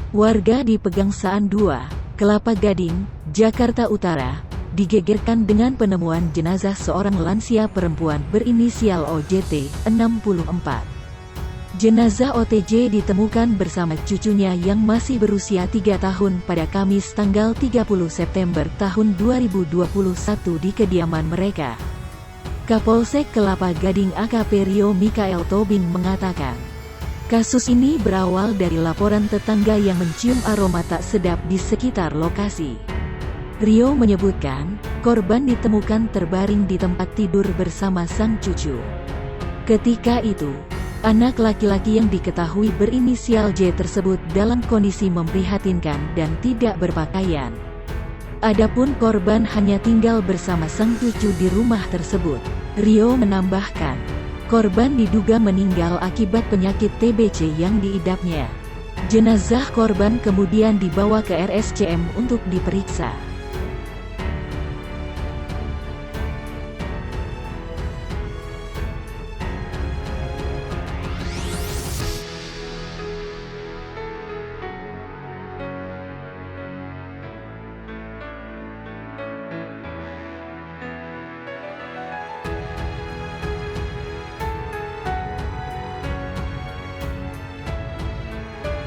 Warga di Pegangsaan 2, Kelapa Gading, Jakarta Utara, digegerkan dengan penemuan jenazah seorang lansia perempuan berinisial OJT, 64. Jenazah OTJ ditemukan bersama cucunya yang masih berusia 3 tahun pada Kamis tanggal 30 September tahun 2021 di kediaman mereka. Kapolsek Kelapa Gading AKP Rio Mikael Tobing mengatakan, kasus ini berawal dari laporan tetangga yang mencium aroma tak sedap di sekitar lokasi. Rio menyebutkan, korban ditemukan terbaring di tempat tidur bersama sang cucu. Ketika itu, anak laki-laki yang diketahui berinisial J tersebut dalam kondisi memprihatinkan dan tidak berpakaian. Adapun korban hanya tinggal bersama sang cucu di rumah tersebut. Rio menambahkan, korban diduga meninggal akibat penyakit TBC yang diidapnya. Jenazah korban kemudian dibawa ke RSCM untuk diperiksa.